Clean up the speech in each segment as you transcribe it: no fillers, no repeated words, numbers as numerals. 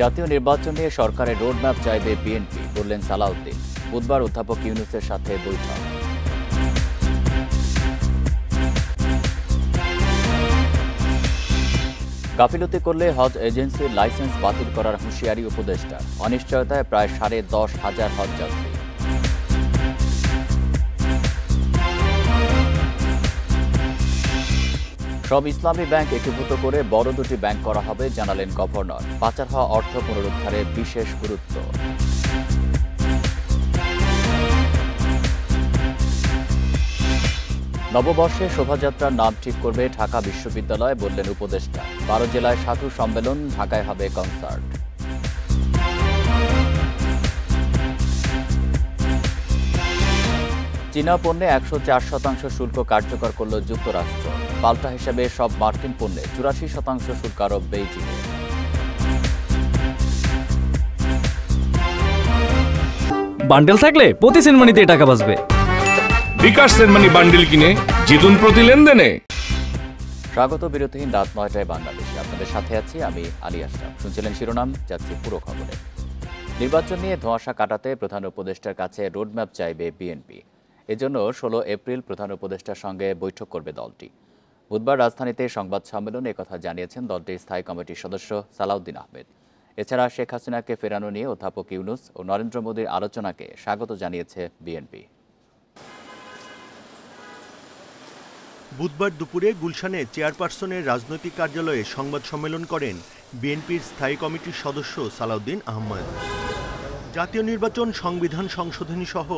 জাতীয় নির্বাচন নিয়ে সরকারের রোডম্যাপ চাইবে বিএনপি, বললেন সালাউদ্দিন। বুধবার অধ্যাপক ইউনূসের সাথে বৈঠক। গাফিলতি করলে হজ এজেন্সির লাইসেন্স বাতিল করার হুঁশিয়ারি উপদেষ্টার। অনিশ্চয়তায় প্রায় 10,500 হজযাত্রী। সব ইসলামী ব্যাংক একীভূত করে বড় দুটি ব্যাংক করা হবে, জানালেন গভর্নর। পাচার হওয়া অর্থ পুনরুদ্ধারে বিশেষ গুরুত্ব। নববর্ষে শোভাযাত্রার নাম ঠিক করবে ঢাকা বিশ্ববিদ্যালয়, বললেন উপদেষ্টা। 12 জেলায় সাধু সম্মেলন, ঢাকায় হবে কনসার্ট। চীনা পণ্যে 104% শুল্ক কার্যকর করল যুক্তরাষ্ট্র। পাল্টা হিসেবে সব মার্কিন পণ্যে 84% শুল্ক আরোপ বেইজিংয়ে। বান্ডেল থাকলে প্রতি সেনমানিতে টাকা বাঁচবে। বিকাশ সেনমানি বান্ডেল কিনে জিতুন প্রতি লেনদেনে। স্বাগত বিরতিহীন রাত 9টায় বাংলাদেশে। আপনাদের সাথে আছি আমি আলী আশরাফ। শুনছিলেন শিরোনাম, যাচ্ছি পুরো খবরে। নির্বাচন নিয়ে ধোঁয়াশা কাটাতে প্রধান উপদেষ্টার কাছে রোডম্যাপ চাইবে বিএনপি। এজন্য 16 এপ্রিল প্রধান উপদেষ্টার সঙ্গে বৈঠক করবে দলটি। বুধবার রাজধানীতে সংবাদ সম্মেলনে একথা জানিয়েছেন দলটির স্থায়ী কমিটির সদস্য সালাউদ্দিন আহমেদ। এছাড়া শেখ হাসিনাকে ফেরানো নিয়ে অধ্যাপক ইউনূস ও নরেন্দ্র মোদীর আলোচনাকে স্বাগত জানিয়েছে বিএনপি। বুধবার দুপুরে গুলশানে চেয়ারপারসনের রাজনৈতিক কার্যালয়ে সংবাদ সম্মেলন করেন বিএনপির স্থায়ী কমিটির সদস্য সালাউদ্দিন আহমেদ। জাতীয় নির্বাচন, সংবিধান সংশোধনী সহ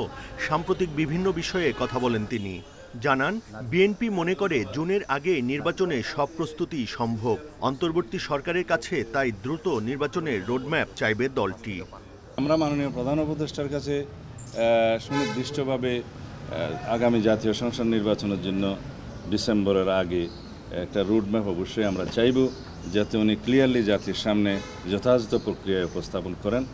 সাম্প্রতিক বিভিন্ন বিষয়ে কথা বলেন তিনি। জানান, বিএনপি মনে করে জুনের আগে নির্বাচনে সব প্রস্তুতি সম্ভব। অন্তর্বর্তী সরকারের কাছে তাই দ্রুত নির্বাচনের রোডম্যাপ চাইবে দলটি। আমরা মাননীয় প্রধান উপদেষ্টার কাছে সুনির্দিষ্টভাবে আগামী জাতীয় সংসদ নির্বাচনের জন্য ডিসেম্বরের আগে একটা রোডম্যাপ অবশ্যই আমরা চাইব, যাতে উনি ক্লিয়ারলি জাতির সামনে যথাযথ প্রক্রিয়ায় উপস্থাপন করেন।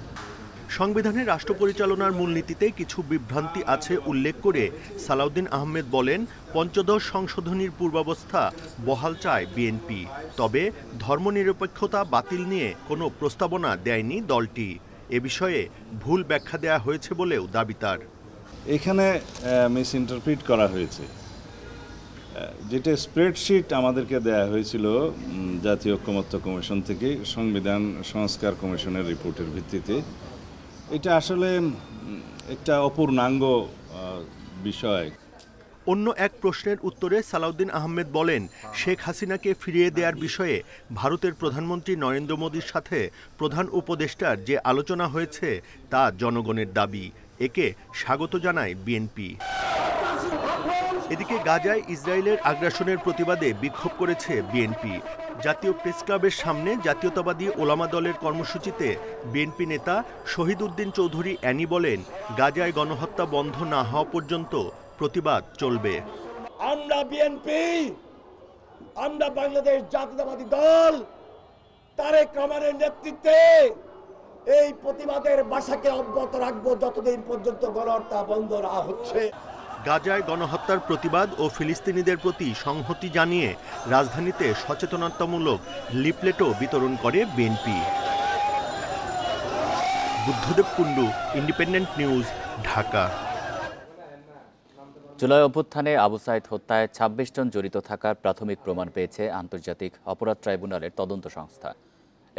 সংবিধানের রাষ্ট্র পরিচালনার মূলনীতিতে কিছু বিভ্রান্তি আছে উল্লেখ করে সালাউদ্দিন আহমেদ বলেন, পঞ্চদশ সংশোধনীর পূর্বাবস্থা বহাল চায় বিএনপি। তবে ধর্মনিরপেক্ষতা বাতিল নিয়ে কোনো প্রস্তাবনা দেয়নি দলটি। এ বিষয়ে ভুল ব্যাখ্যা দেয়া হয়েছে বলেও দাবি তার। এখানে মিস ইন্টারপ্রিট করা হয়েছে। যেটা স্প্রেডশিট আমাদেরকে দেয়া হয়েছিল জাতীয় ঐকমত্য কমিশন থেকে, সংবিধান সংস্কার কমিশনের রিপোর্টের ভিত্তিতে, এটা আসলে একটা অপূর্ণাঙ্গ বিষয়। অন্য এক প্রশ্নের উত্তরে সালাউদ্দিন আহমেদ বলেন, শেখ হাসিনাকে ফিরিয়ে দেওয়ার বিষয়ে ভারতের প্রধানমন্ত্রী নরেন্দ্র মোদীর সাথে প্রধান উপদেষ্টার যে আলোচনা হয়েছে তা জনগণের দাবি। একে স্বাগত জানায় বিএনপি। এদিকে গাজায় ইসরায়েলের আগ্রাসনের প্রতিবাদে বিক্ষোভ করেছে বিএনপি। জাতীয় প্রেস ক্লাবের সামনে জাতীয়তাবাদী ওলামা দলের কর্মসূচিতে বিএনপি নেতা শহীদ উদ্দিন চৌধুরী অ্যানি বলেন, গাজায় গণহত্যা বন্ধ না হওয়া পর্যন্ত প্রতিবাদ চলবে। আমরা বিএনপি, আমরা বাংলাদেশ জাতীয়তাবাদী দল, তারেক রহমানের নেতৃত্বে এই প্রতিবাদের ভাষাকে অব্যাহত রাখবো যতদিন পর্যন্ত গণহত্যা বন্ধ না হচ্ছে। গাজায় গণহত্যার প্রতিবাদ ও ফিলিস্তিনিদের প্রতি সংহতি জানিয়ে রাজধানীতে সচেতনতামূলক লিফলেটও বিতরণ করে BNP. Buddhadeb Kundu, independent news, Dhaka. July অভ্যুত্থানে আবু সাঈদ হত্যায় 26 জন জড়িত থাকার প্রাথমিক প্রমাণ পেয়েছে আন্তর্জাতিক অপরাধ ট্রাইব্যুনালের তদন্ত সংস্থা।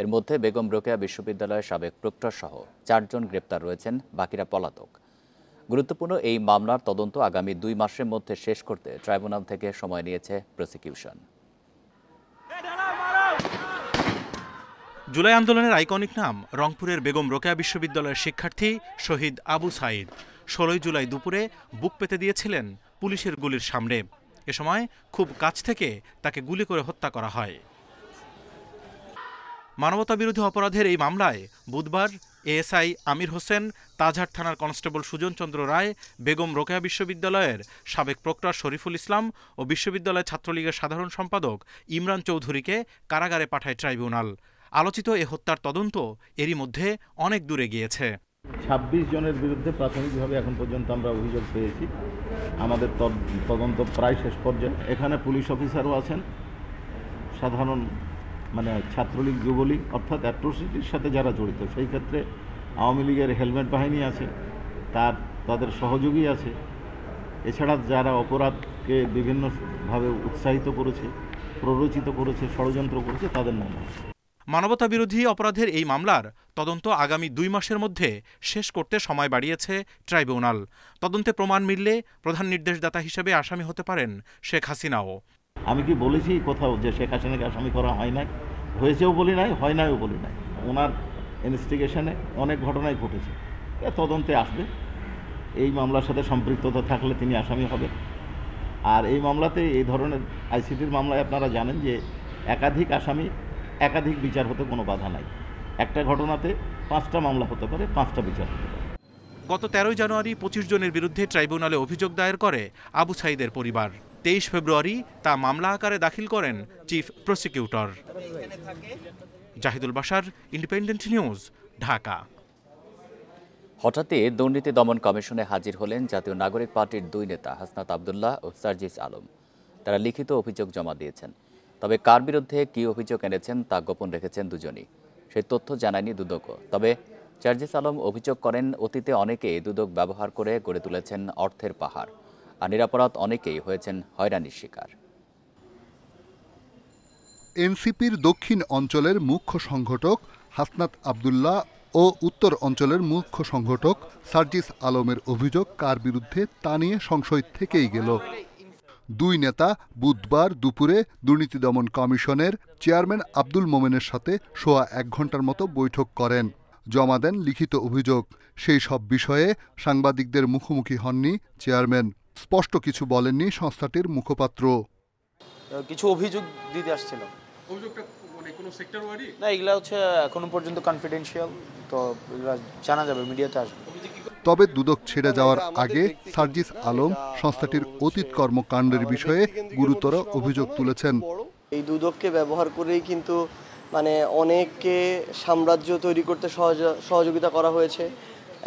এর মধ্যে বেগম রোকেয়া বিশ্ববিদ্যালয়ের সাবেক প্রক্টর সহ 4 জন গ্রেপ্তার রয়েছেন, বাকিরা পলাতক। গুরুত্বপূর্ণ এই মামলার তদন্ত আগামী 2 মাসের মধ্যে শেষ করতে ট্রাইব্যুনাল থেকে সময় নিয়েছে প্রসিকিউশন। জুলাই আন্দোলনের আইকনিক নাম রংপুরের বেগম রোকেয়া বিশ্ববিদ্যালয়ের শিক্ষার্থী শহীদ আবু সাঈদ 16 জুলাই দুপুরে বুক পেতে দিয়েছিলেন পুলিশের গুলির সামনে। এ সময় খুব কাছ থেকে তাকে গুলি করে হত্যা করা হয়। মানবতাবিরোধী অপরাধের এই মামলায় বুধবার এএসআই আমির হোসেন, তাজহাট থানার কনস্টেবল সুজন চন্দ্র রায়, বেগম রোকেয়া বিশ্ববিদ্যালয়ের সাবেক প্রক্টর শরীফুল ইসলাম ও বিশ্ববিদ্যালয় ছাত্রলীগের সাধারণ সম্পাদক ইমরান চৌধুরীকে কারাগারে পাঠায় ট্রাইব্যুনাল। আলোচিত এ হত্যার তদন্ত এরই মধ্যে অনেক দূরে গিয়েছে। 26 জনের বিরুদ্ধে প্রাথমিকভাবে এখন পর্যন্ত আমরা অভিযোগ পেয়েছি। আমাদের তদন্ত প্রায় শেষ পর্যায়ে। এখানে পুলিশ অফিসারও আছেন, সাধারণ মানে ছাত্রলীগ যুবলীগ অর্থাৎ অ্যাট্রোসিটির সাথে যারা জড়িত, সেই ক্ষেত্রে আওয়ামী লীগের হেলমেট বাহিনী আছে, তাদের সহযোগী আছে, এছাড়া যারা অপরাধকে বিভিন্নভাবে উৎসাহিত করেছে, প্ররোচিত করেছে, ষড়যন্ত্র করেছে, তাদের নাম আছে। মানবতাবিরোধী অপরাধের এই মামলার তদন্ত আগামী 2 মাসের মধ্যে শেষ করতে সময় বাড়িয়েছে ট্রাইব্যুনাল। তদন্তে প্রমাণ মিললে প্রধান নির্দেশদাতা হিসেবে আসামি হতে পারেন শেখ হাসিনাও। আমি কি বলেছি কোথাও যে শেখ হাসিনাকে আসামি করা হয় নাই? হয়েছেও বলি নাই, হয় নাইও বলি নাই। ওনার ইনভেস্টিগেশনে অনেক ঘটনাই ঘটেছে, তদন্তে আসবে। এই মামলার সাথে সম্পৃক্ততা থাকলে তিনি আসামি হবে। আর এই মামলাতে, এই ধরনের আইসিটির মামলায় আপনারা জানেন যে একাধিক আসামি, একাধিক বিচার হতে কোনো বাধা নাই। একটা ঘটনাতে 5টা মামলা হতে পারে, 5টা বিচার হতে পারে। গত 13 জানুয়ারি 25 জনের বিরুদ্ধে ট্রাইব্যুনালে অভিযোগ দায়ের করে আবু সাঈদের পরিবার। 23 ফেব্রুয়ারি তা মামলা আকারে দাখিল করেন chief prosecutor. Zahidul Bashar, independent news, Dhaka. হঠাৎই দুর্নীতি দমন কমিশনে হাজির হলেন জাতীয় নাগরিক পার্টির 2 নেতা হাসনাত আব্দুল্লাহ ও সার্জিস আলম। তারা লিখিত অভিযোগ জমা দিয়েছেন, তবে কার বিরুদ্ধে কী অভিযোগ এনেছেন তা গোপন রেখেছেন দুজনই। সেই তথ্য জানায়নি দুদকও। তবে সার্জিস আলম অভিযোগ করেন, অতীতে অনেকেই দুদক ব্যবহার করে গড়ে তুলেছেন অর্থের পাহাড়, আর নিরাপরাধ অনেকেই হয়েছেন হয়রানির শিকার। এনসিপির দক্ষিণ অঞ্চলের মুখ্য সংগঠক হাসনাত আব্দুল্লাহ ও উত্তর অঞ্চলের মুখ্য সংগঠক সার্জিস আলমের অভিযোগ কার বিরুদ্ধে তা নিয়ে সংশয় থেকেই গেল। 2 নেতা বুধবার দুপুরে দুর্নীতি দমন কমিশনের চেয়ারম্যান আব্দুল মোমেনের সাথে সোয়া 1 ঘণ্টার মতো বৈঠক করেন, জমা দেন লিখিত অভিযোগ। সেই সব বিষয়ে সাংবাদিকদের মুখোমুখি হননি চেয়ারম্যান। স্পষ্ট কিছু বলেননি সংস্থাটির মুখপাত্র। কিছু অভিযোগ দিতে আসছিলাম। অভিযোগটা মানে কোনো সেক্টর ওয়ারি না, এগুলা হচ্ছে এখনো পর্যন্ত কনফিডেন্সিয়াল, তো এগুলা জানা যাবে, মিডিয়াতে আসবে। তবে দুদক ছেড়ে যাওয়ার আগে সার্জিস আলম সংস্থাটির অতীত কর্মকাণ্ডের বিষয়ে গুরুতর অভিযোগ তুলেছেন। এই দুদককে ব্যবহার করেই কিন্তু মানে অনেককে সাম্রাজ্য তৈরি করতে সহযোগিতা করা হয়েছে,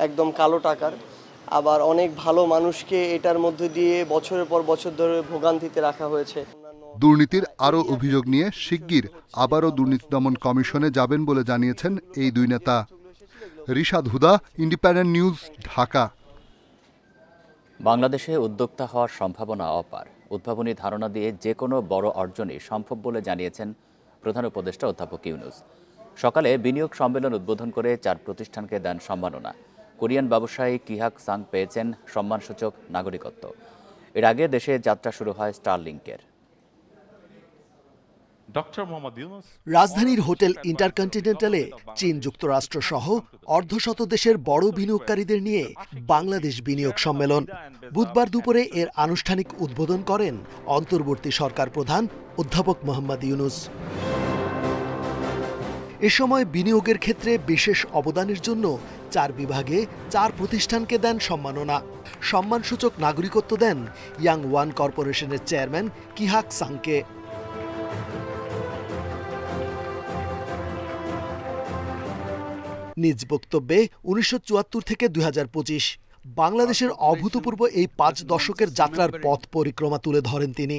একদম কালো টাকার। আবার অনেক ভালো মানুষকে এটার মধ্যে দিয়ে বছরের পর বছর ধরে ভোগান্তিতে রাখা হয়েছে। দুর্নীতির আরও অভিযোগ নিয়ে শিগগির আবারও দুর্নীতি দমন কমিশনে যাবেন বলে জানিয়েছেন এই 2 নেতা। রিশাদ হুদা, ইন্ডিপেন্ডেন্ট নিউজ, ঢাকা। বাংলাদেশে উদ্যোক্তা হওয়ার সম্ভাবনা অপার। উদ্ভাবনী ধারণা দিয়ে যে কোনো বড় অর্জনই সম্ভব বলে জানিয়েছেন প্রধান উপদেষ্টা অধ্যাপক ইউনূস। সকালে বিনিয়োগ সম্মেলন উদ্বোধন করে 4 প্রতিষ্ঠানকে দেন সম্মাননা। কোরিয়ান ব্যবসায়ী কিহাক সাং পেয়েছেন সম্মানসূচক নাগরিকত্ব। এর আগে দেশে যাত্রা শুরু হয় স্টারলিংকের। রাজধানীর হোটেল ইন্টারকন্টিনেন্টালে চীন, যুক্তরাষ্ট্র সহ অর্ধশত দেশের বড় বিনিয়োগকারীদের নিয়ে বাংলাদেশ বিনিয়োগ সম্মেলন। বুধবার দুপুরে এর আনুষ্ঠানিক উদ্বোধন করেন অন্তর্বর্তী সরকার প্রধান অধ্যাপক মোহাম্মদ ইউনূস। এ সময় বিনিয়োগের ক্ষেত্রে বিশেষ অবদানের জন্য 4 বিভাগে 4 প্রতিষ্ঠানকে দেন সম্মাননা। সম্মানসূচক নাগরিকত্ব দেন ইয়াং ওয়ান কর্পোরেশনের চেয়ারম্যান কিহাক সাংকে। নিজ বক্তব্যে 1974 থেকে 2025 বাংলাদেশের অভূতপূর্ব এই 5 দশকের যাত্রার পথ পরিক্রমা তুলে ধরেন তিনি।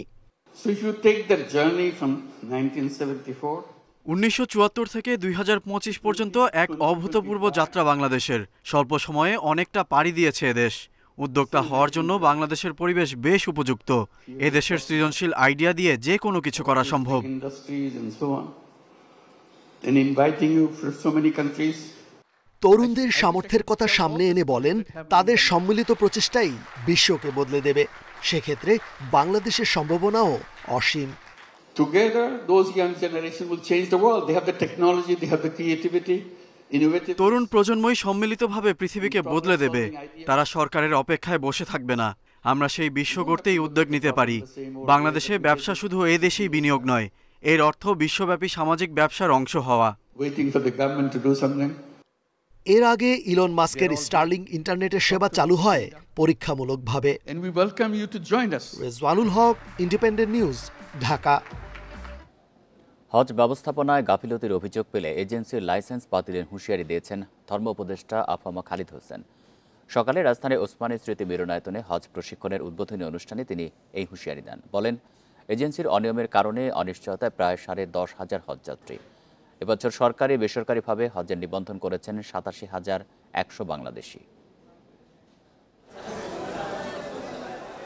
1974 থেকে 2025 পর্যন্ত এক অভূতপূর্ব যাত্রা বাংলাদেশের। স্বল্প সময়ে অনেকটা পাড়ি দিয়েছে এদেশ। উদ্যোক্তা হওয়ার জন্য বাংলাদেশের পরিবেশ বেশ উপযুক্ত। এদেশের সৃজনশীল আইডিয়া দিয়ে যে কোনো কিছু করা সম্ভব। তরুণদের সামর্থ্যের কথা সামনে এনে বলেন, তাদের সম্মিলিত প্রচেষ্টাই বিশ্বকে বদলে দেবে। সেক্ষেত্রে বাংলাদেশের সম্ভাবনাও অসীম। তরুণ প্রজন্মই সম্মিলিতভাবে পৃথিবীকে বদলে দেবে। তারা সরকারের অপেক্ষায় বসে থাকবে না। আমরা সেই বিশ্ব গড়তেই উদ্যোগ নিতে পারি। বাংলাদেশে ব্যবসা শুধু এ দেশেই বিনিয়োগ নয়, এর অর্থ বিশ্বব্যাপী সামাজিক ব্যবসার অংশ হওয়া। এর আগে ইলন মাস্কের স্টারলিং ইন্টারনেটের সেবা চালু হয় পরীক্ষামূলকভাবে। রেজওয়ানুল হক, ইন্ডিপেন্ডেন্ট নিউজ, ঢাকা। হজ ব্যবস্থাপনায় গাফিলতির অভিযোগ পেলে এজেন্সির লাইসেন্স বাতিলের হুঁশিয়ারি দিয়েছেন ধর্ম উপদেষ্টা আফামা খালিদ হোসেন। সকালে রাজধানীর ওসমানী স্মৃতি মিলনায়তনে হজ প্রশিক্ষণের উদ্বোধনী অনুষ্ঠানে তিনি এই হুঁশিয়ারি দেন। বলেন, এজেন্সির অনিয়মের কারণে অনিশ্চয়তায় প্রায় 10,500 হজযাত্রী। এবছর সরকারি বেসরকারিভাবে হজের নিবন্ধন করেছেন 87,100 বাংলাদেশি।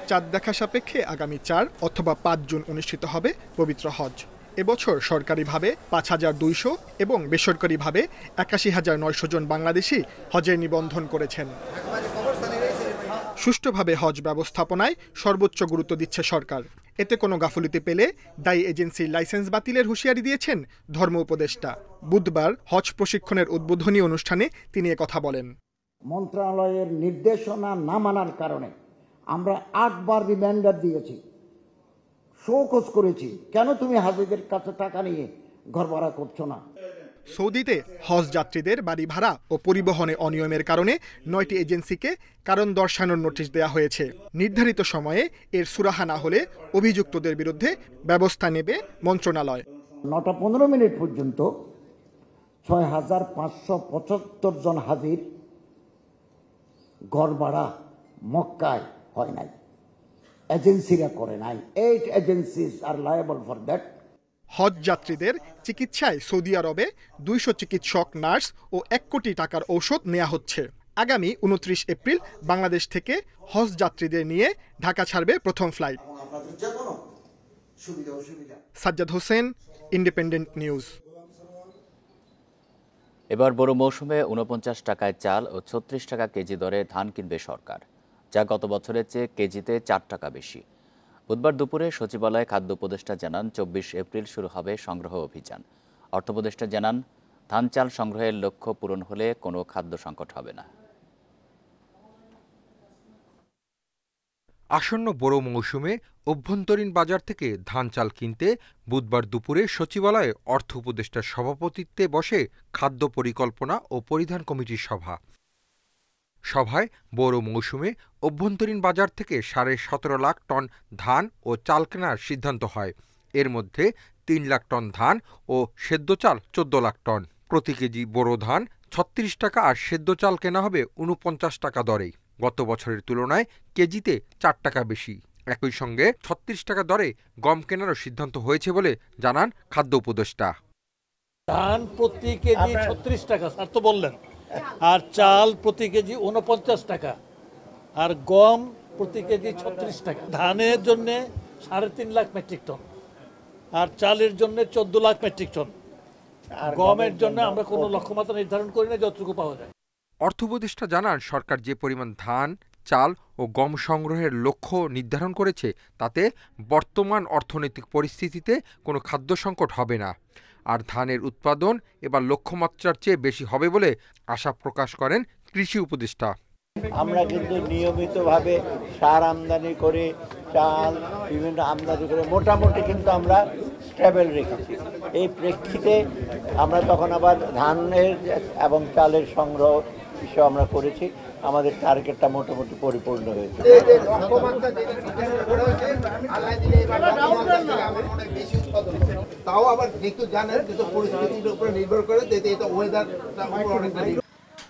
চাঁদ দেখা সাপেক্ষে আগামী 4 অথবা 5 জুন অনুষ্ঠিত হবে পবিত্র হজ। এবছর সরকারিভাবে 5,200 এবং বেসরকারিভাবে 81,900 জন বাংলাদেশি হজের নিবন্ধন করেছেন। সুষ্ঠুভাবে হজ ব্যবস্থাপনায় সর্বোচ্চ গুরুত্ব দিচ্ছে সরকার। এতে কোনো গাফিলতি পেলে দায়ী এজেন্সির লাইসেন্স বাতিলের হুঁশিয়ারি দিয়েছেন ধর্ম উপদেষ্টা। বুধবার হজ প্রশিক্ষণের উদ্বোধনী অনুষ্ঠানে তিনি একথা বলেন। মন্ত্রণালয়ের নির্দেশনা না মানার কারণে আমরা 8 বার রিমাইন্ডার দিয়েছি, শোকজ করেছি, কেন তুমি হাজিদের কাছে টাকা নিয়ে ঘর ভাড়া করছো না। সৌদিতে হজ যাত্রীদের বাড়ি ভাড়া ও পরিবহনে অনিয়মের কারণে 9টি এজেন্সিকে কারণ দর্শানোর নোটিশ দেওয়া হয়েছে। নির্ধারিত সময়ে এর সুরাহা না হলে অভিযুক্তদের বিরুদ্ধে ব্যবস্থা নেবে মন্ত্রণালয়। 9টা 15 মিনিট পর্যন্ত 6,575 জন হাজির ঘর ভাড়া মক্কায় হয় নাই, এজেন্সিরা করে নাই। 8 agencies are liable for that. হজ যাত্রীদের চিকিৎসায় সৌদি আরবে 200 চিকিৎসক, নার্স ও 1 কোটি টাকার ঔষধ নেওয়া হচ্ছে। আগামী 29 এপ্রিল বাংলাদেশ থেকে হজ যাত্রীদের নিয়ে ঢাকা ছাড়বে প্রথম flight. Sajjad Hossain, independent news. এবার বড় মৌসুমে 49 টাকায় চাল ও 36 টাকা কেজি দরে ধান কিনবে সরকার, যা গত বছরের চেয়ে কেজিতে 4 টাকা বেশি। বুধবার দুপুরে সচিবালয়ে খাদ্য উপদেষ্টা জানান 24 এপ্রিল শুরু হবে সংগ্রহ অভিযান। অর্থ উপদেষ্টা জানান ধান চাল সংগ্রহের লক্ষ্য পূরণ হলে কোনো খাদ্য সংকট হবে না। আসন্ন বড় মৌসুমে অভ্যন্তরীণ বাজার থেকে ধান চাল কিনতে বুধবার দুপুরে সচিবালয়ে অর্থ উপদেষ্টার সভাপতিত্বে বসে খাদ্য পরিকল্পনা ও পরিধান কমিটির সভা। সভায় বড় মৌসুমে অভ্যন্তরীণ বাজার থেকে 17.5 লাখ টন ধান ও চাল কেনার সিদ্ধান্ত হয়। এর মধ্যে 3 লাখ টন ধান ও সেদ্ধ চাল 14 লাখ টন। প্রতি কেজি বোরো ধান 36 টাকা আর সেদ্ধ চাল কেনা হবে 49 টাকা দরেই। গত বছরের তুলনায় কেজিতে 4 টাকা বেশি। একই সঙ্গে 36 টাকা দরে গম কেনারও সিদ্ধান্ত হয়েছে বলে জানান খাদ্য উপদেষ্টা। ধান প্রতি কেজি 36 টাকা স্যার তো বললেন, আর চাল প্রতি কেজি 49 টাকা, আর গম প্রতি কেজি 36 টাকা। ধানের জন্য 3.5 লাখ মেট্রিক টন, আর চালের জন্য 14 লাখ মেট্রিক টন। গমের জন্য আমরা কোনো লক্ষ্যমাত্রা নির্ধারণ করি না, যতটুকু পাওয়া যায়। অর্থ উপদেষ্টা জানান সরকার যে পরিমাণ ধান, চাল ও গম সংগ্রহের লক্ষ্য নির্ধারণ করেছে তাতে বর্তমান অর্থনৈতিক পরিস্থিতিতে কোনো খাদ্য সংকট হবে না। আর ধানের উৎপাদন এবার লক্ষ্যমাত্রার চেয়ে বেশি হবে বলে আশা প্রকাশ করেন কৃষি উপদেষ্টা। আমরা কিন্তু নিয়মিতভাবে সার আমদানি করে, চাল বিভিন্ন আমদানি করে মোটামুটি কিন্তু আমরা স্টেবল রেখেছি। এই প্রেক্ষিতে আমরা তখন আবার ধানের এবং চালের সংগ্রহ বিষয় আমরা করেছি। আমাদের টার্গেটটা মোটামুটি পরিপূর্ণ হয়েছে। তাও আবার একটু জানেন কিন্তু পরিস্থিতির উপর নির্ভর করে এটা ওয়েদার।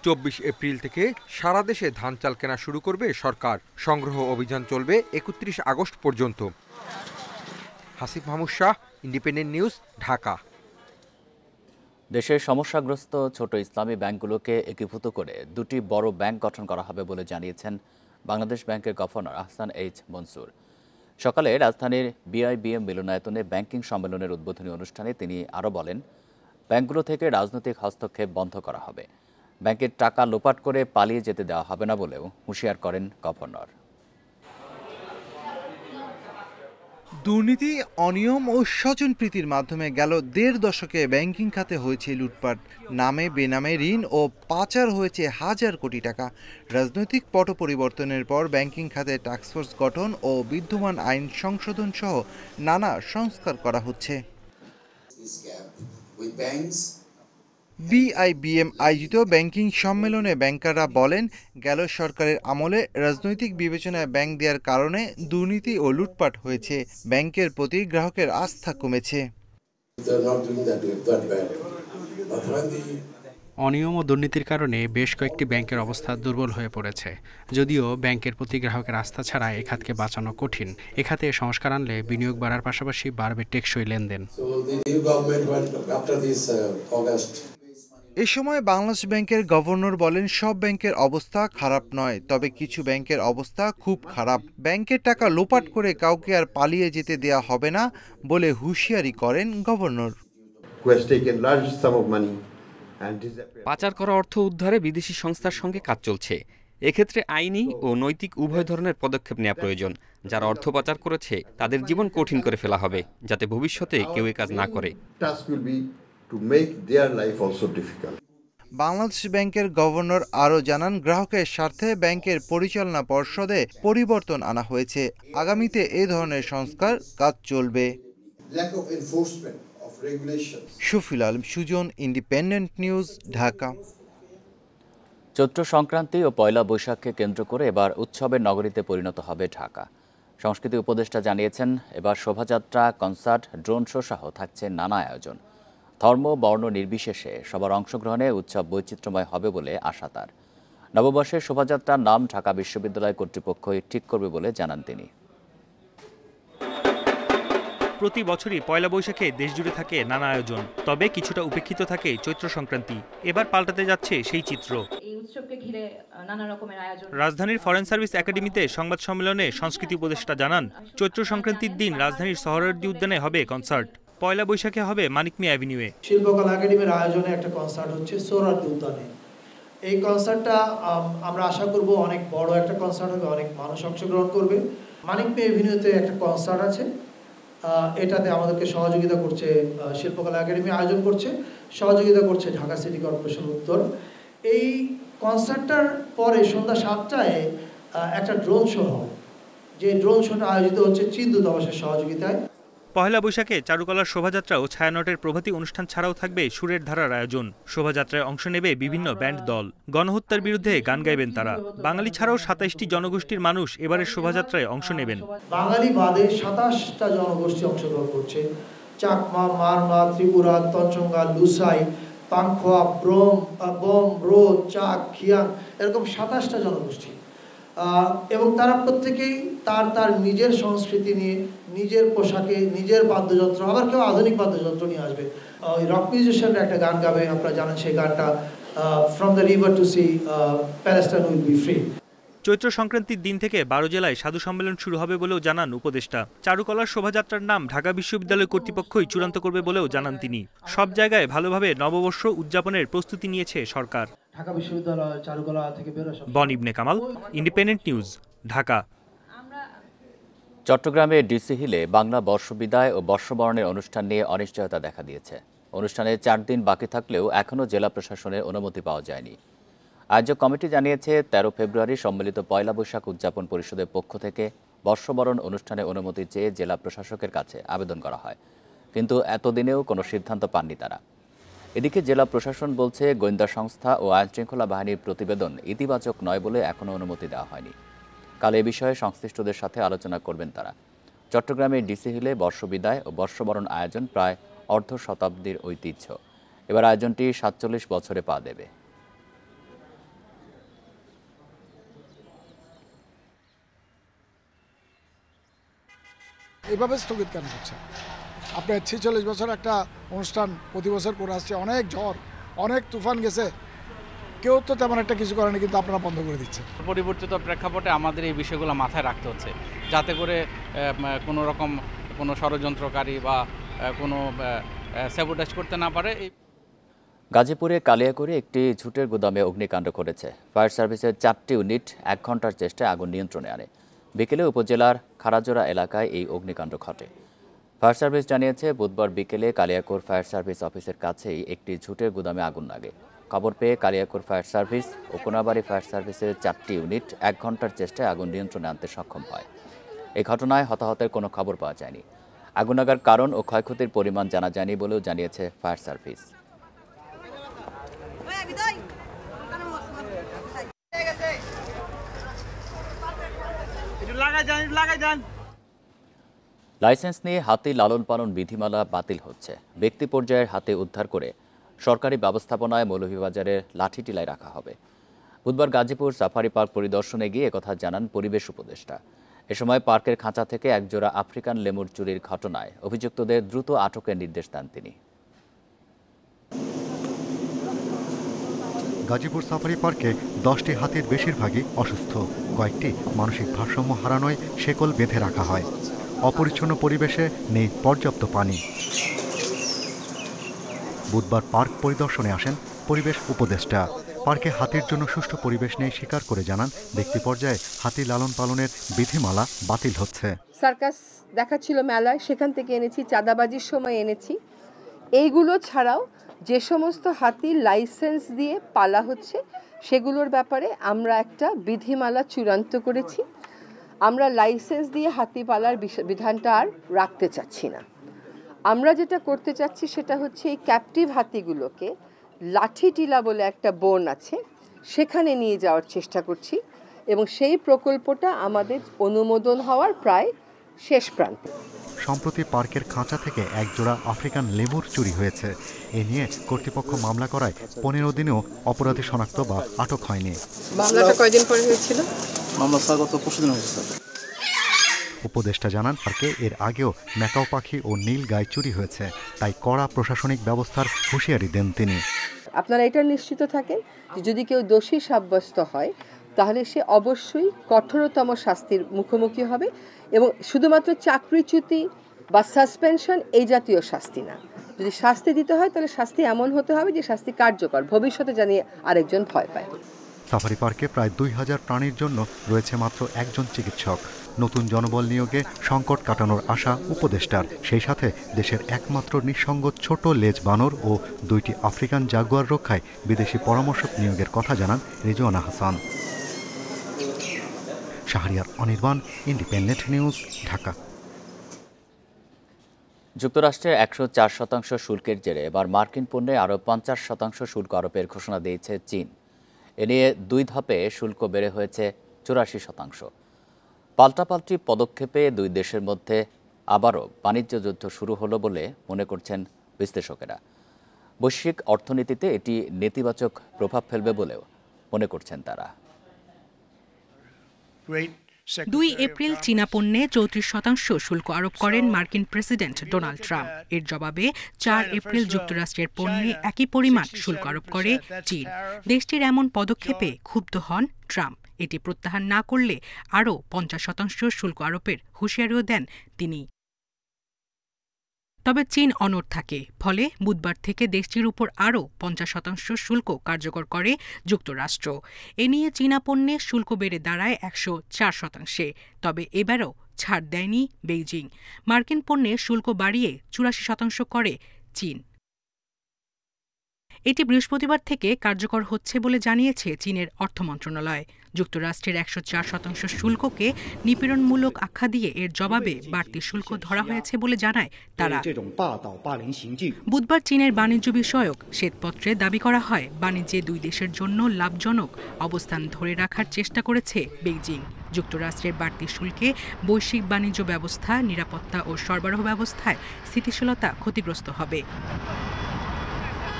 24 এপ্রিল থেকে সারা দেশে ধান চাল কেনা শুরু করবে সরকার। সংগ্রহ অভিযান চলবে 31 আগস্ট পর্যন্ত। Hasif Mahmud Shah, independent news, Dhaka. দেশের সমস্যাগ্রস্ত ছোট ইসলামী ব্যাংকগুলোকে একীভূত করে 2টি বড় ব্যাংক গঠন করা হবে বলে জানিয়েছেন বাংলাদেশ ব্যাংকের গভর্নর আহসান এইচ মনসুর। সকালে রাজধানীর বিআইবিএম মিলনায়তনে ব্যাংকিং সম্মেলনের উদ্বোধনী অনুষ্ঠানে তিনি আরও বলেন, ব্যাংকগুলো থেকে রাজনৈতিক হস্তক্ষেপ বন্ধ করা হবে। ব্যাংকের টাকা লোপাট করে পালিয়ে যেতে দেওয়া হবে না বলেও হুঁশিয়ার করেন গভর্নর। দুর্নীতি, অনিয়ম ও স্বজনপ্রীতির মাধ্যমে গেল 1.5 দশকে ব্যাংকিং খাতে হয়েছে লুটপাট, নামে বেনামে ঋণ ও পাচার হয়েছে হাজার কোটি টাকা। রাজনৈতিক পট পরিবর্তনের পর ব্যাংকিং খাতে টাস্কফোর্স গঠন ও বিদ্যমান আইন সংশোধন সহ নানা সংস্কার করা হচ্ছে। বিআইবিএম আয়োজিত ব্যাংকিং সম্মেলনে ব্যাংকাররা বলেন, গেল সরকারের আমলে রাজনৈতিক বিবেচনায় ব্যাংক দেওয়ার কারণে দুর্নীতি ও লুটপাট হয়েছে। ব্যাংকের প্রতি গ্রাহকের আস্থা কমেছে। অনিয়ম ও দুর্নীতির কারণে বেশ কয়েকটি ব্যাংকের অবস্থা দুর্বল হয়ে পড়েছে। যদিও ব্যাংকের প্রতি গ্রাহকের আস্থা ছাড়া এ খাতকে বাঁচানো কঠিন। এ খাতে সংস্কার আনলে বিনিয়োগ বাড়ার পাশাপাশি বাড়বে টেকসই লেনদেন। এ সময় বাংলাদেশ ব্যাংকের গভর্নর বলেন, সব ব্যাংকের অবস্থা খারাপ নয়, তবে কিছু ব্যাংকের অবস্থা খুব খারাপ। ব্যাংকের টাকা লোপাট করে কাউকে আর পালিয়ে যেতে দেয়া হবে না বলে হুঁশিয়ারি করেন গভর্নর। পাচার করা অর্থ উদ্ধারে বিদেশি সংস্থার সঙ্গে কাজ চলছে। এক্ষেত্রে আইনি ও নৈতিক উভয় ধরনের পদক্ষেপ নেওয়া প্রয়োজন। যারা অর্থ পাচার করেছে তাদের জীবন কঠিন করে ফেলা হবে, যাতে ভবিষ্যতে কেউ এই কাজ না করে। বাংলাদেশ ব্যাংকের গভর্নর আরও জানান, গ্রাহকের স্বার্থে ব্যাংকের পরিচালনা পর্ষদে পরিবর্তন আনা হয়েছে। আগামীতে এ ধরনের সংস্কার কাজ চলবে। Shafil Alam Sujan, Independent news, Dhaka. চৈত্র সংক্রান্তি ও পয়লা বৈশাখকে কেন্দ্র করে এবার উৎসবের নগরীতে পরিণত হবে ঢাকা। সংস্কৃতি উপদেষ্টা জানিয়েছেন, এবার শোভাযাত্রা, কনসার্ট, ড্রোন শো সহ থাকছে নানা আয়োজন। ধর্ম বর্ণ নির্বিশেষে সবার অংশগ্রহণে উৎসব বৈচিত্র্যময় হবে বলে আশা তার। নববর্ষের শোভাযাত্রার নাম ঢাকা বিশ্ববিদ্যালয় কর্তৃপক্ষই ঠিক করবে বলে জানান তিনি। প্রতি বছরই পয়লা বৈশাখে দেশজুড়ে থাকে নানা আয়োজন, তবে কিছুটা উপেক্ষিত থাকে চৈত্র সংক্রান্তি। এবার পাল্টাতে যাচ্ছে সেই চিত্র। রাজধানীর ফরেন সার্ভিস একাডেমিতে সংবাদ সম্মেলনে সংস্কৃতি উপদেষ্টা জানান, চৈত্র সংক্রান্তির দিন রাজধানীর সোহরাওয়ার্দী উদ্যানে হবে কনসার্ট। পয়লা বৈশাখে হবে মানিক মিয়া অ্যাভিনিউয়ে। শিল্পকলা একাডেমির আয়োজনে একটা কনসার্ট হচ্ছে সোহরাওয়ার্দী উদ্যানে। এই কনসার্টটা আমরা আশা করব অনেক বড় একটা কনসার্ট হবে, অনেক মানুষ অংশগ্রহণ করবে। মানিক মিয়া অ্যাভিনিউতে একটা কনসার্ট আছে, এটাতে আমাদেরকে সহযোগিতা করছে শিল্পকলা একাডেমি আয়োজন করছে, সহযোগিতা করছে ঢাকা সিটি কর্পোরেশন উত্তর। এই কনসার্টটার পরে সন্ধ্যা 7টায় একটা ড্রোন শো হবে, যে ড্রোন শোটা আয়োজিত হচ্ছে চীন দূতাবাসের সহযোগিতায়। পহেলা বৈশাখে চারুকলার শোভাযাত্রা ও ছায়ানটের প্রভৃতি অনুষ্ঠান ছাড়াও থাকবে সুরের ধারার আয়োজন। শোভাযাত্রায় অংশ নেবে বিভিন্ন ব্যান্ড দল। গণহত্যার বিরুদ্ধে গান গাইবেন তারা। বাঙালি ছাড়াও 27টি জনগোষ্ঠীর মানুষ এবারের শোভাযাত্রায় অংশ নেবেন। বাঙালি বাদে 27টা জনগোষ্ঠী অংশগ্রহণ করছে। চাকমা, মারমা, ত্রিপুরা, তঞ্চঙ্গা, লুসাই, পাংখোয়া, বম, রো, চাক, খিয়াং, এরকম 27টা জনগোষ্ঠী। এবং তারা প্রত্যেকেই তার নিজের সংস্কৃতি নিয়ে, নিজের পোশাকে, নিজের বাদ্যযন্ত্র, আবার কেউ আধুনিক বাদ্যযন্ত্র নিয়ে আসবে। ওই রক মিউজিশিয়ানরা একটা গান গাবে, আপনারা জানেন সেই গানটা, from the river to sea, Palestine will be free. Chaitra সংক্রান্তির দিন থেকে 12 জেলায় সাধু সম্মেলন শুরু হবে বলেও জানান উপদেষ্টা। চারুকলার শোভাযাত্রার নাম ঢাকা বিশ্ববিদ্যালয় কর্তৃপক্ষই চূড়ান্ত করবে বলেও জানান তিনি। সব জায়গায় ভালোভাবে নববর্ষ উদযাপনের প্রস্তুতি নিয়েছে সরকার। ঢাকা বিশ্ববিদ্যালয় চারুকলা থেকে বের হওয়া। বন ইবনে কামাল, ইন্ডিপেন্ডেন্ট নিউজ, ঢাকা। চট্টগ্রামে ডিসি হিলে বাংলা বর্ষবিদায় ও বর্ষবরণের অনুষ্ঠান নিয়ে অনিশ্চয়তা দেখা দিয়েছে। অনুষ্ঠানে 4 দিন বাকি থাকলেও এখনও জেলা প্রশাসনের অনুমতি পাওয়া যায়নি। আয়োজক কমিটি জানিয়েছে, 13 ফেব্রুয়ারি সম্মিলিত পয়লা বৈশাখ উদযাপন পরিষদের পক্ষ থেকে বর্ষবরণ অনুষ্ঠানে অনুমতি চেয়ে জেলা প্রশাসকের কাছে আবেদন করা হয়, কিন্তু এতদিনেও কোনো সিদ্ধান্ত পাননি তারা। এদিকে জেলা প্রশাসন বলছে, গোয়েন্দা সংস্থা ও আইনশৃঙ্খলা বাহিনীর প্রতিবেদন ইতিবাচক নয় বলে এখনও অনুমতি দেওয়া হয়নি। কাল এ বিষয়ে সংশ্লিষ্টদের সাথে আলোচনা করবেন তারা। চট্টগ্রামে ডিসি হিলে বর্ষবিদায় ও বর্ষবরণ আয়োজন প্রায় অর্ধ শতাব্দীর ঐতিহ্য। এবার আয়োজনটি 47 বছরে পা দেবে। এভাবে স্থগিত কেন হচ্ছে? আপনার 46 বছর একটা অনুষ্ঠান প্রতি বছর করে আসছে, অনেক ঝড়, অনেক তুফান গেছে, কেউ তো তেমন একটা কিছু করেনি, কিন্তু আপনারা বন্ধ করে দিচ্ছে। পরিবর্তিত প্রেক্ষাপটে আমাদের এই বিষয়গুলো মাথায় রাখতে হচ্ছে, যাতে করে কোনো রকম কোনো ষড়যন্ত্রকারী বা কোনো স্যাবোটাজ করতে না পারে। গাজীপুরে কালিয়াকৈরে একটি ঝুটের গুদামে অগ্নিকাণ্ড ঘটেছে। ফায়ার সার্ভিসের 4টি ইউনিট 1 ঘন্টার চেষ্টায় আগুন নিয়ন্ত্রণে আনে। বিকেলে উপজেলার খারাজোড়া এলাকায় এই অগ্নিকাণ্ড ঘটে। ফায়ার সার্ভিস জানিয়েছে, বুধবার বিকেলে কালিয়াকৈর ফায়ার সার্ভিস অফিসের কাছেই একটি ঝুটের গুদামে আগুন লাগে। খবর পেয়ে কালিয়াকৈর ফায়ার সার্ভিস ও কোনাবাড়ি ফায়ার সার্ভিসের 4টি ইউনিট 1 ঘন্টার চেষ্টায় আগুন নিয়ন্ত্রণে আনতে সক্ষম হয়। এই ঘটনায় হতাহতের কোনো খবর পাওয়া যায়নি। আগুন লাগার কারণ ও ক্ষয়ক্ষতির পরিমাণ জানা যায়নি বলেও জানিয়েছে ফায়ার সার্ভিস। লাইসেন্স নিয়ে হাতি লালন পালন বিধিমালা বাতিল হচ্ছে। ব্যক্তি পর্যায়ের হাতি উদ্ধার করে সরকারি ব্যবস্থাপনায় মৌলভীবাজারের লাঠিটিলায় রাখা হবে। বুধবার গাজীপুর সাফারি পার্ক পরিদর্শনে গিয়ে একথা জানান পরিবেশ উপদেষ্টা। এ সময় পার্কের খাঁচা থেকে একজোড়া আফ্রিকান লেমুর চুরির ঘটনায় অভিযুক্তদের দ্রুত আটকের নির্দেশ দেন তিনি। গাজীপুর সাফারি পার্কে 10টি হাতির বেশিরভাগই অসুস্থ, কয়েকটি মানসিক ভারসাম্য হারানোয় শেকল বেঁধে রাখা হয়। অপরিচ্ছন্ন পরিবেশে নেই পর্যাপ্ত পানি। বুধবার পার্ক পরিদর্শনে আসেন পরিবেশ উপদেষ্টা। পার্কে হাতির জন্য সুষ্ঠু পরিবেশ নেই স্বীকার করে জানান ব্যক্তি পর্যায়ে হাতি লালন পালনের বিধিমালা বাতিল হচ্ছে। সার্কাস দেখাচ্ছিল মেলায়, সেখান থেকে এনেছি, চাঁদাবাজির সময় এনেছি। এইগুলো ছাড়াও যে সমস্ত হাতির লাইসেন্স দিয়ে পালা হচ্ছে সেগুলোর ব্যাপারে আমরা একটা বিধিমালা চূড়ান্ত করেছি। আমরা লাইসেন্স দিয়ে হাতি পালার বিধানটা আর রাখতে চাচ্ছি না। আমরা যেটা করতে চাচ্ছি সেটা হচ্ছে এই ক্যাপটিভ হাতিগুলোকে লাঠিটিলা বলে একটা বন আছে সেখানে নিয়ে যাওয়ার চেষ্টা করছি, এবং সেই প্রকল্পটা আমাদের অনুমোদন হওয়ার প্রায় শেষ প্রান্তে। সম্প্রতি পার্কের খাঁচা থেকে একজোড়া আফ্রিকান লেমুর চুরি হয়েছে। এ নিয়ে কর্তৃপক্ষ মামলা করায় 15 দিনেও অপরাধী শনাক্ত বা আটক হয়নি। মামলাটা কয়দিন পরে হয়েছিল? মামলা গত 25 দিন হয়েছে। উপদেষ্টা জানান পার্কে এর আগেও ম্যাকাও পাখি ও নীল গাই চুরি হয়েছে, তাই কড়া প্রশাসনিক ব্যবস্থার হুঁশিয়ারি দেন তিনি। আপনারা এটা নিশ্চিত থাকেন যে যদি কেউ দোষী সাব্যস্ত হয় তাহলে সে অবশ্যই কঠোরতম শাস্তির মুখোমুখি হবে, এবং শুধুমাত্র চাকরিচ্যুতি বা সাসপেনশন এই জাতীয় শাস্তি না। যদি শাস্তি দিতে হয় তাহলে শাস্তি এমন হতে হবে যে শাস্তি কার্যকর, ভবিষ্যতে জানিয়ে আরেকজন ভয় পায়। সাফারি পার্কে প্রায় 2000 প্রাণীর জন্য রয়েছে মাত্র একজন চিকিৎসক। নতুন জনবল নিয়োগে সংকট কাটানোর আশা উপদেষ্টার। সেই সাথে দেশের একমাত্র নিঃসঙ্গ ছোট লেজ বানর ও 2টি আফ্রিকান জাগুয়ার রক্ষায় বিদেশি পরামর্শক নিয়োগের কথা জানান রিজওয়ানা হাসান। Shahriar Anirban, Independent news, Dhaka. যুক্তরাষ্ট্রের 104% শুল্কের জেরে এবার মার্কিন পণ্যে আরও 50% শুল্ক আরোপের ঘোষণা দিয়েছে চীন। এ নিয়ে 2 ধাপে শুল্ক বেড়ে হয়েছে 84%। পাল্টাপাল্টি পদক্ষেপে 2 দেশের মধ্যে আবারও বাণিজ্য যুদ্ধ শুরু হলো বলে মনে করছেন বিশ্লেষকেরা। বৈশ্বিক অর্থনীতিতে এটি নেতিবাচক প্রভাব ফেলবে বলেও মনে করছেন তারা। 2 এপ্রিল চীনা পণ্যে 34% শুল্ক আরোপ করেন মার্কিন প্রেসিডেন্ট ডোনাল্ড ট্রাম্প। এর জবাবে 4 এপ্রিল যুক্তরাষ্ট্রের পণ্যে একই পরিমাণ শুল্ক আরোপ করে চীন। দেশটির এমন পদক্ষেপে ক্ষুব্ধ হন ট্রাম্প। এটি প্রত্যাহার না করলে আরও 50% শুল্ক আরোপের হুঁশিয়ারিও দেন তিনি। তবে চীন অনড় থাকে, ফলে বুধবার থেকে দেশটির উপর আরও 50% শুল্ক কার্যকর করে যুক্তরাষ্ট্র। এ নিয়ে চীনা পণ্যে শুল্ক বেড়ে দাঁড়ায় 104%। তবে এবারও ছাড় দেয়নি বেইজিং। মার্কিন পণ্যে শুল্ক বাড়িয়ে 84% করে চীন। এটি বৃহস্পতিবার থেকে কার্যকর হচ্ছে বলে জানিয়েছে চীনের অর্থ মন্ত্রণালয়। যুক্তরাষ্ট্রের 104% শুল্ককে নিপীড়নমূলক আখ্যা দিয়ে এর জবাবে বাড়তি শুল্ক ধরা হয়েছে বলে জানায় তারা। বুধবার চীনের বাণিজ্য বিষয়ক শ্বেতপত্রে দাবি করা হয় বাণিজ্যে 2 দেশের জন্য লাভজনক অবস্থান ধরে রাখার চেষ্টা করেছে বেইজিং। যুক্তরাষ্ট্রের বাড়তি শুল্কে বৈশ্বিক বাণিজ্য ব্যবস্থা, নিরাপত্তা ও সরবরাহ ব্যবস্থায় স্থিতিশীলতা ক্ষতিগ্রস্ত হবে।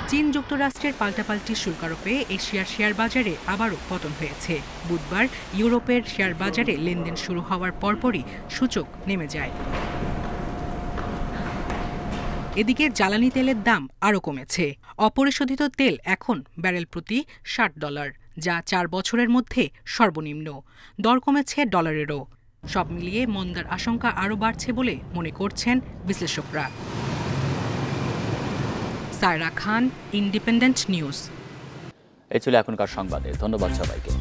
চীন যুক্তরাষ্ট্রের পাল্টাপাল্টি শুল্কারোপে এশিয়ার শেয়ার বাজারে আবারও পতন হয়েছে। বুধবার ইউরোপের শেয়ার বাজারে লেনদেন শুরু হওয়ার পরপরই সূচক নেমে যায়। এদিকে জ্বালানি তেলের দাম আরও কমেছে। অপরিশোধিত তেল এখন ব্যারেল প্রতি $60, যা 4 বছরের মধ্যে সর্বনিম্ন। দর কমেছে ডলারেরও। সব মিলিয়ে মন্দার আশঙ্কা আরও বাড়ছে বলে মনে করছেন বিশ্লেষকরা। সায়রা খান, ইন্ডিপেন্ডেন্ট নিউজ। এই ছিল এখনকার সংবাদে। ধন্যবাদ সবাইকে।